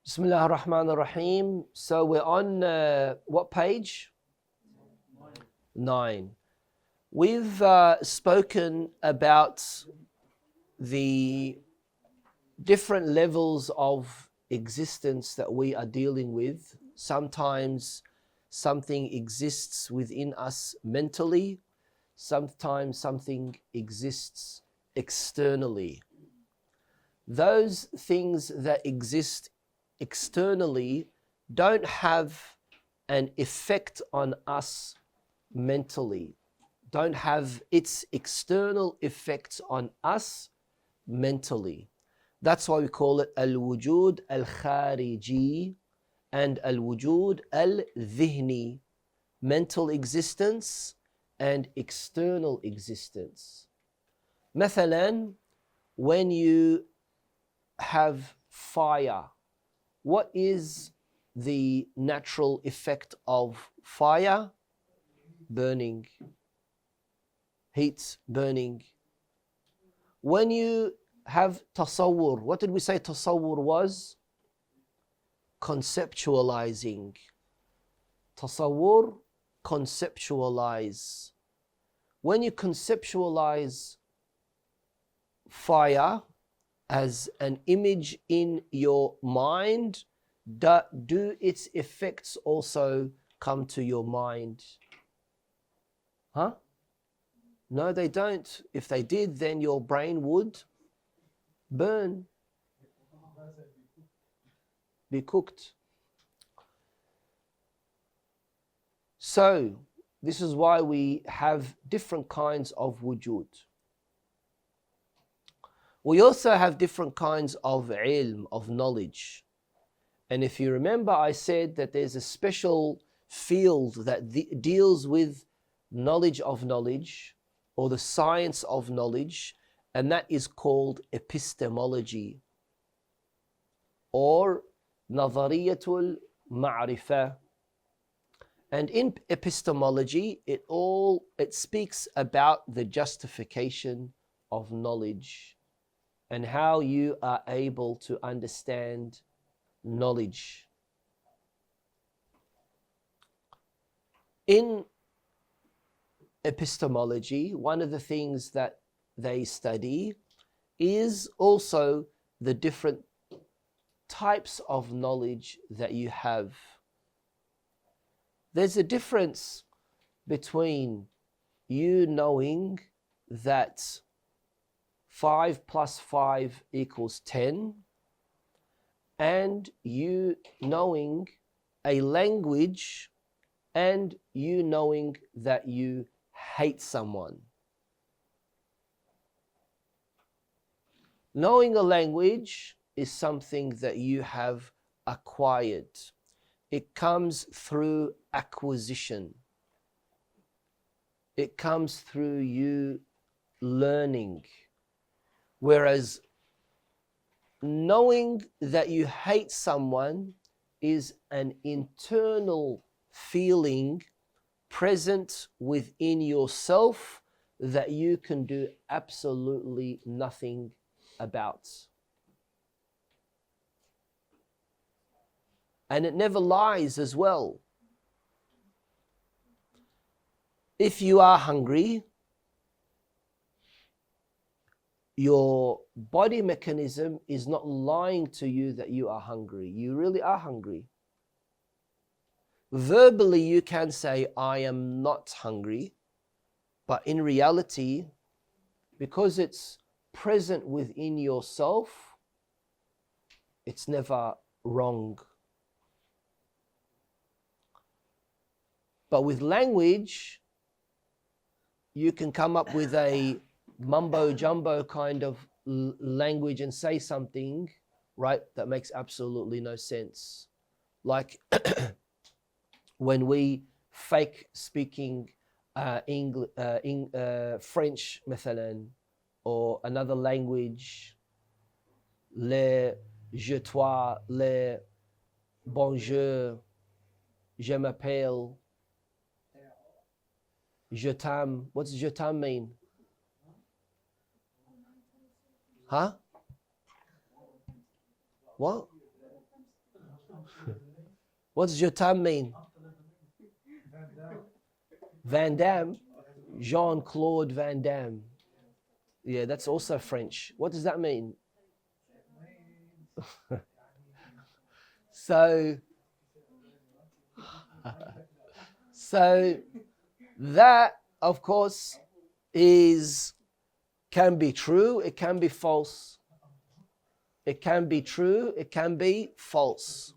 Bismillah ar-Rahman ar-Rahim. So we're on what page? 9. We've spoken about the different levels of existence that we are dealing with. Sometimes something exists within us mentally, sometimes something exists externally. Those things that exist externally don't have an effect on us mentally, don't have its external effects on us mentally. That's why we call it al-wujud al-khariji and al-wujud al-dhihni, mental existence and external existence. Mathalan, when you have fire, what is the natural effect of fire? Burning. Heat, burning. When you have tasawwur, what did we say tasawwur was? Conceptualizing. Tasawwur, conceptualize. When you conceptualize fire as an image in your mind, do its effects also come to your mind? Huh? No, they don't. If they did, then your brain would burn, be cooked. So, this is why we have different kinds of wujud. We also have different kinds of ilm, of knowledge. And if you remember, I said that there's a special field that deals with knowledge of knowledge, or the science of knowledge, and that is called epistemology, or nadhariyatul ma'rifah. And in epistemology, it speaks about the justification of knowledge and how you are able to understand knowledge. In epistemology, one of the things that they study is also the different types of knowledge that you have. There's a difference between you knowing that 5 plus 5 equals 10 and you knowing a language and you knowing that you hate someone. Knowing a language is something that you have acquired. It comes through acquisition. It comes through you learning. Whereas knowing that you hate someone is an internal feeling present within yourself that you can do absolutely nothing about. And it never lies as well. If you are hungry, your body mechanism is not lying to you that you are hungry. You really are hungry. Verbally, you can say, I am not hungry. But in reality, because it's present within yourself, it's never wrong. But with language, you can come up with a mumbo jumbo kind of language and say something, right, that makes absolutely no sense. Like when we fake speaking French, مثلا, or another language, le, je, toi, le, bonjour, je m'appelle, je t'aime. What does je t'aime mean? Huh? What? What does your term mean? Van Damme? Jean-Claude Van Damme. Yeah, that's also French. What does that mean? So that, of course, can be true, it can be false. It can be true, it can be false.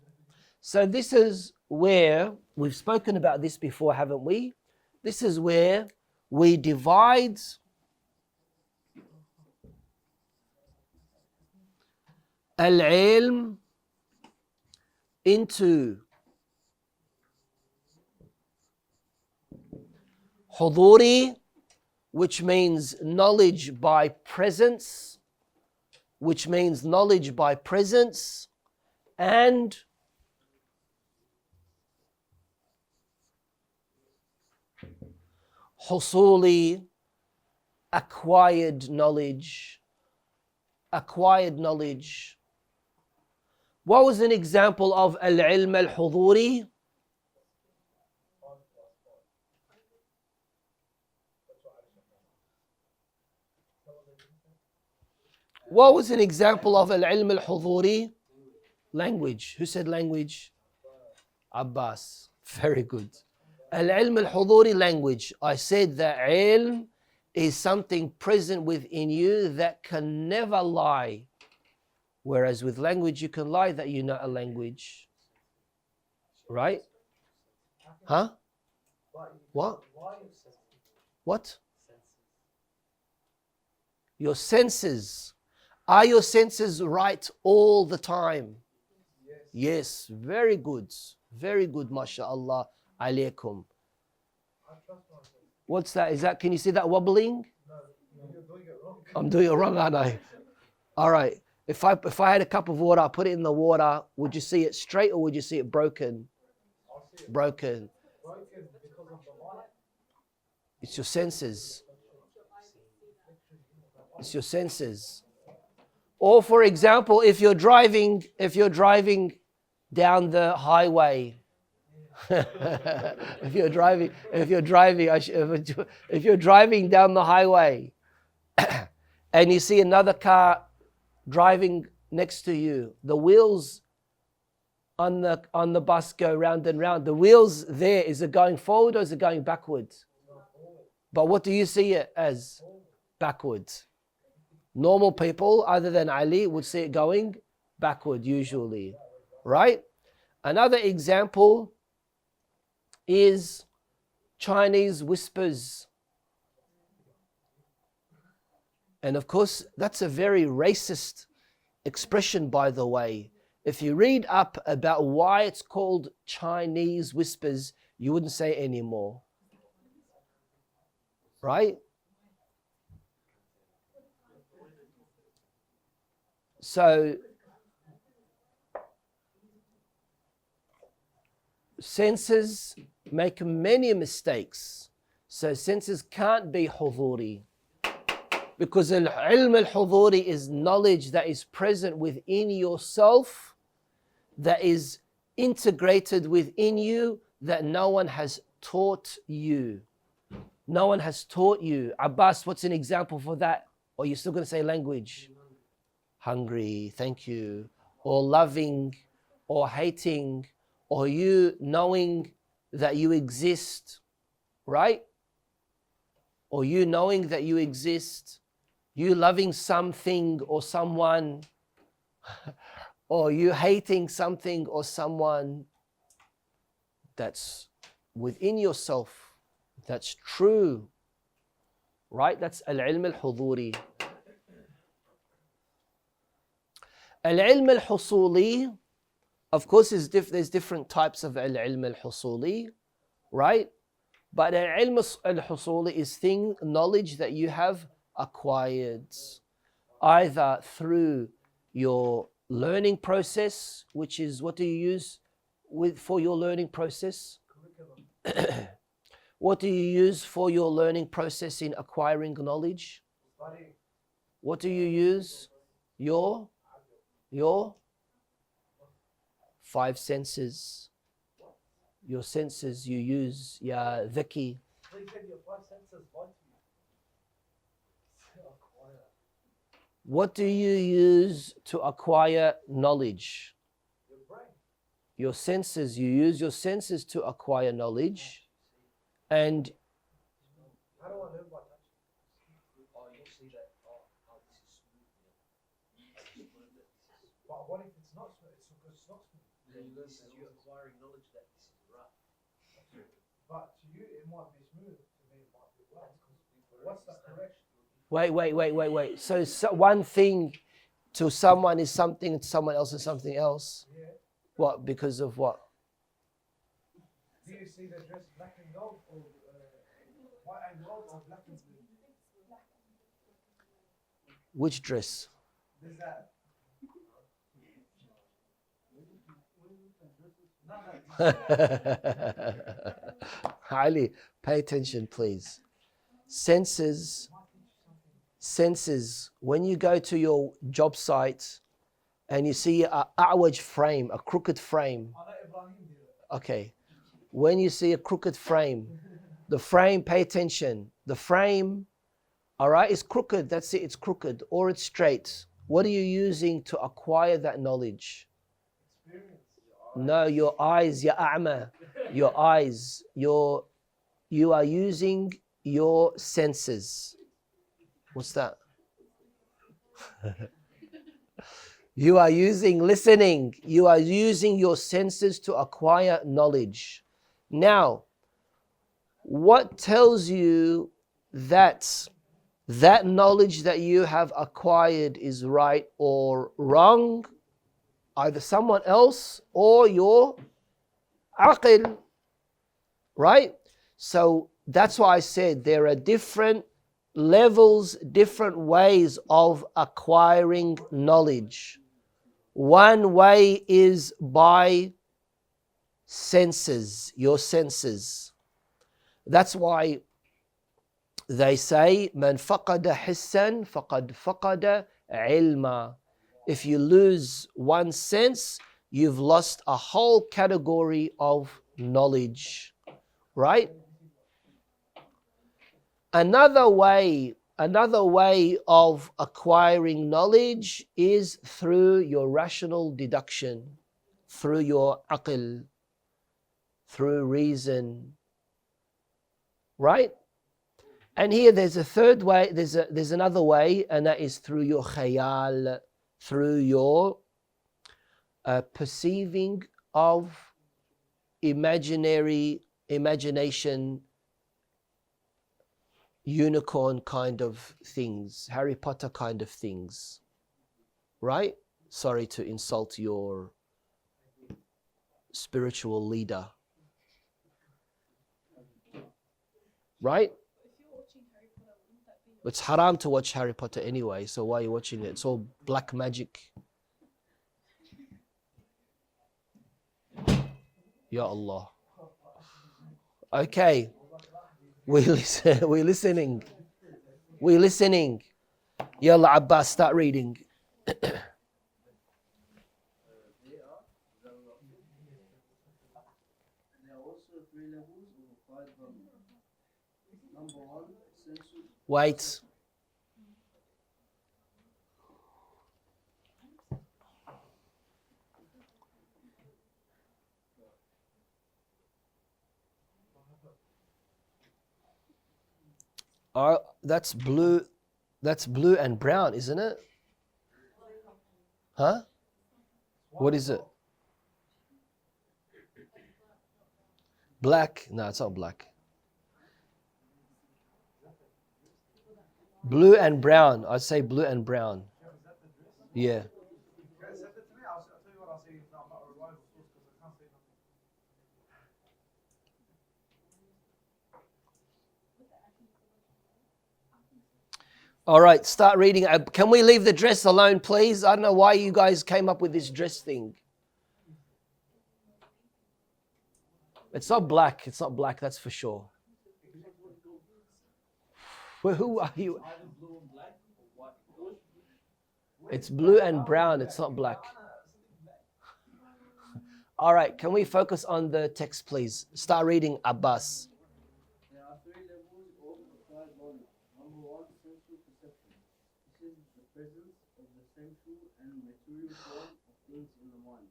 So this is where, we've spoken about this before, haven't we? This is where we divide al-ilm into huduri, which means knowledge by presence, and husuli, acquired knowledge. What was an example of al-ilm al-huduri? What was an example of al-ilm al-huduri? Language. Who said language? Abbas. Very good. Al-ilm al-huduri, language. I said that ilm is something present within you that can never lie. Whereas with language, you can lie that you know a language. Right? Huh? What? What? Your senses. Are your senses right all the time? Yes. Very good. Very good, mashallah. Alaykum. What's that? Is that, can you see that wobbling? No, you're doing it wrong. I'm doing it wrong, aren't I? All right. If I had a cup of water, I put it in the water, would you see it straight or would you see it broken? Broken. It's your senses. It's your senses. Or for example, if you're driving down the highway, if you're driving down the highway and you see another car driving next to you, the wheels on the bus go round and round. The wheels there, is it going forward or is it going backwards? But what do you see it as? Backwards. Normal people, other than Ali, would see it going backward usually, right? Another example is Chinese whispers. And of course, that's a very racist expression, by the way. If you read up about why it's called Chinese whispers, you wouldn't say it anymore. Right? So, senses make many mistakes. So senses can't be huduri. Because al-ilm al-huduri is knowledge that is present within yourself, that is integrated within you, that no one has taught you. No one has taught you. Abbas, what's an example for that? Or you're still going to say language? Hungry, thank you. Or loving, or hating, or you knowing that you exist, right? Or you knowing that you exist, you loving something or someone, or you hating something or someone. That's within yourself. That's true, right? That's al-ilm al-huduri. Al-ilm al-husuli, of course, there's different types of al-ilm al-husuli, right? But al-ilm al-husuli is knowledge that you have acquired, either through your learning process, which is, what do you use for your learning process? What do you use for your learning process in acquiring knowledge? What do you use? Your 5 senses. Your senses you use, ya dhaki. What do you use to acquire knowledge? Your senses, you use your senses to acquire knowledge. And how do I learn by touching? Oh, you see that, oh, this is smooth. But what if it's not smooth? It's because it's not smooth. Then you learn that you're acquiring knowledge that this is rough. But to you, it might be smooth. To me, it might be rough. What's the correction? Wait. So one thing to someone is something, to someone else is something else. Yeah. What? Because of what? Do you see the dress black and gold, or white and gold, or black and blue? Which dress? There's that. Ali, pay attention, please. Senses, when you go to your job site and you see a a'waj frame, a crooked frame. Okay. When you see a crooked frame, the frame, pay attention. The frame, all right, is crooked. That's it, it's crooked, or it's straight. What are you using to acquire that knowledge? No, your eyes, ya a'ma. Your eyes, you are using your senses. What's that? You are using listening. You are using your senses to acquire knowledge. Now, what tells you that that knowledge that you have acquired is right or wrong? Either someone else or your aql, right? So that's why I said there are different levels, different ways of acquiring knowledge. One way is by senses, your senses. That's why they say, Man faqada hissan faqad faqada ilma. If you lose one sense, you've lost a whole category of knowledge, right? Another way of acquiring knowledge is through your rational deduction, through your aql, through reason, right? And here there's a third way, there's another way, and that is through your khayal, through your perceiving of imagination, unicorn kind of things, Harry Potter kind of things, right? Sorry to insult your spiritual leader, right? It's haram to watch Harry Potter anyway, so why are you watching it? It's all black magic. Ya Allah. Okay. We're listening. Yalla Abbas, start reading. Wait. That's blue and brown, isn't it? Huh? What is it? Black? No, it's not black. Blue and brown. I'd say blue and brown. Yeah. All right, start reading. Can we leave the dress alone, please? I don't know why you guys came up with this dress thing. It's not black. It's not black, that's for sure. Well, who are you? It's blue and brown. It's not black. All right, can we focus on the text, please? Start reading, Abbas. There are three levels of applied knowledge. Number one, sensual perception. This is the presence of the sensual and material form of things in the mind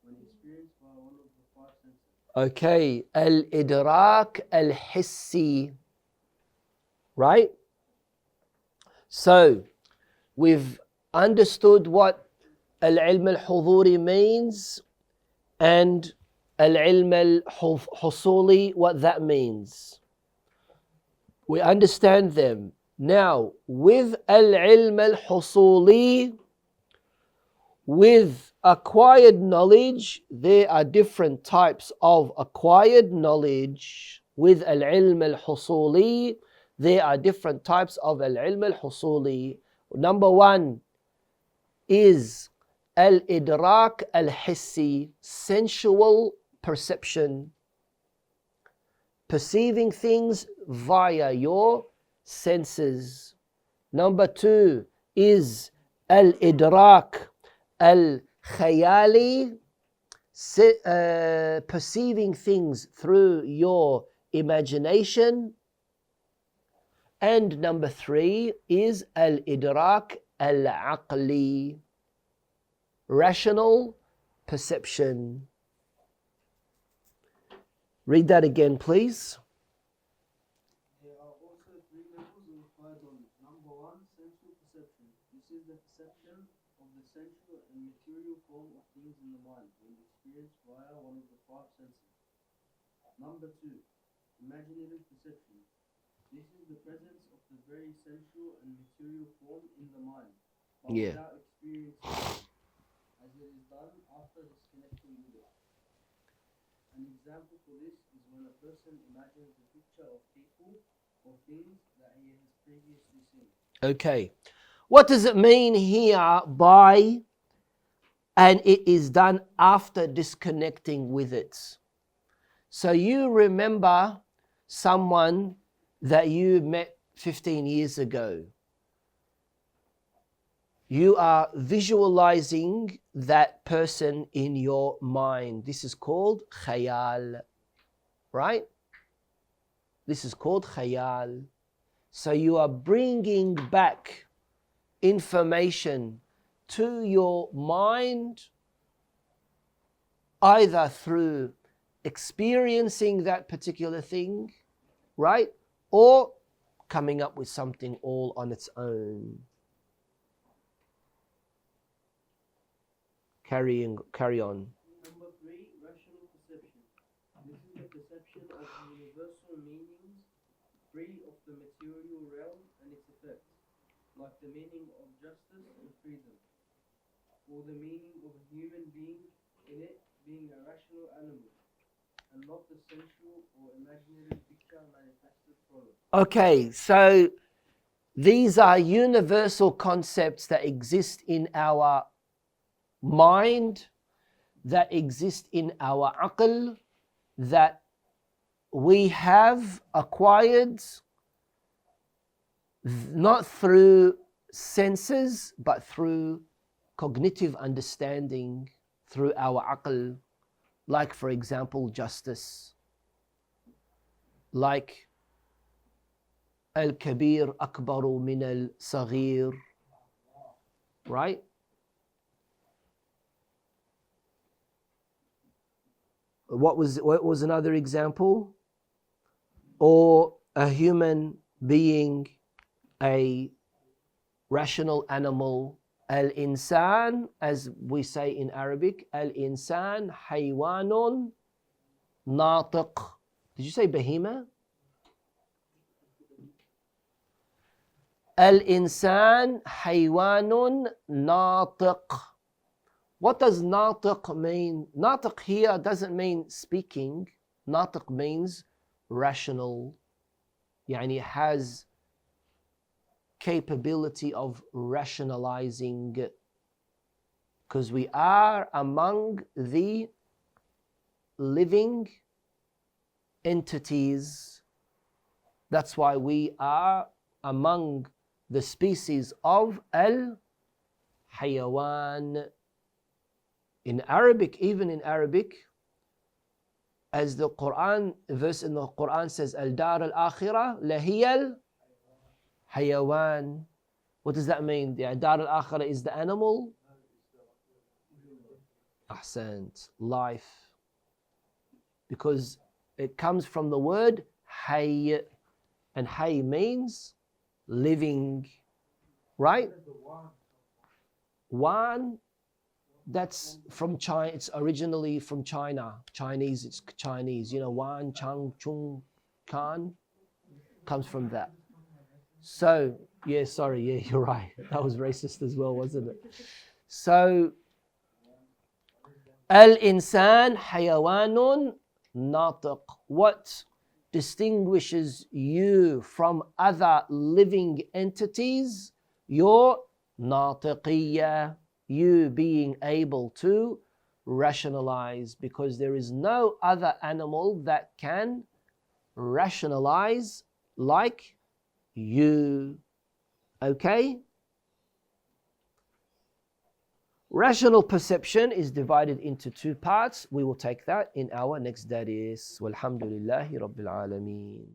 when experienced by one of the five senses. Okay, al-idrak al-hissi, right? So, we've understood what al-ilm al-huduri means and al-ilm al-husuli, what that means. We understand them. Now, with al-ilm al-husuli, with acquired knowledge, there are different types of acquired knowledge. With al-ilm al-husuli, there are different types of al-ilm al-husuli. Number one is al-idrak al-hissi, sensual perception, perceiving things via your senses. Number two is al-idrak al-khayali, perceiving things through your imagination. And number three is al-idrak al-aqli, rational perception. Read that again, please. There are also three levels of applied knowledge. Number one, sensual perception. This is the perception of the sensual and material form of things in the mind when experienced via one of the five senses. Number two, imaginative perception. This is the presence of the very sensual and material form in the mind, but without experiencing it, as it is done after disconnecting with it. An example for this is when a person imagines a picture of people or things that he has previously seen. Okay. What does it mean here by and it is done after disconnecting with it? So you remember someone that you met 15 years ago. You are visualizing that person in your mind. This is called khayal, right? This is called khayal. So you are bringing back information to your mind either through experiencing that particular thing, right? Or coming up with something all on its own. Carry on. Number three, rational perception. This is the perception of universal meanings free of the material realm and its effects, like the meaning of justice and freedom, or the meaning of a human being in it being a rational animal, and not the sensual or imaginative picture manifested from it. Okay, so these are universal concepts that exist in our mind, that exist in our aql, that we have acquired not through senses but through cognitive understanding, through our aql, like for example justice, like al-kabir akbaru min al-saghir, right? What was another example? Or a human being, a rational animal. Al-insan, as we say in Arabic, al-insan haywanun natiq. Did you say bahima? Al-insan haywanun natiq. What does natiq mean? Natiq here doesn't mean speaking. Natiq means rational. Yani has capability of rationalizing, because we are among the living entities. That's why we are among the species of al-hayawan. In Arabic, even in Arabic, as the Quran verse in the Quran says, al-dar al-akhirah lahiyal hayawan. What does that mean? The dar al-akhirah is the animal. Ahsant, life. Because it comes from the word hay, and hay means living, right? Wan, that's from China. It's originally from China. Chinese, it's Chinese. You know, Wan, Chang, Chung, Kan comes from that. So, yeah, sorry, yeah, you're right. That was racist as well, wasn't it? So, al-insan hayawanun natiq. What distinguishes you from other living entities? Your natiqiyya, you being able to rationalize, because there is no other animal that can rationalize like you. Okay? Rational perception is divided into two parts. We will take that in our next daris. Walhamdulillahi Rabbil Alameen.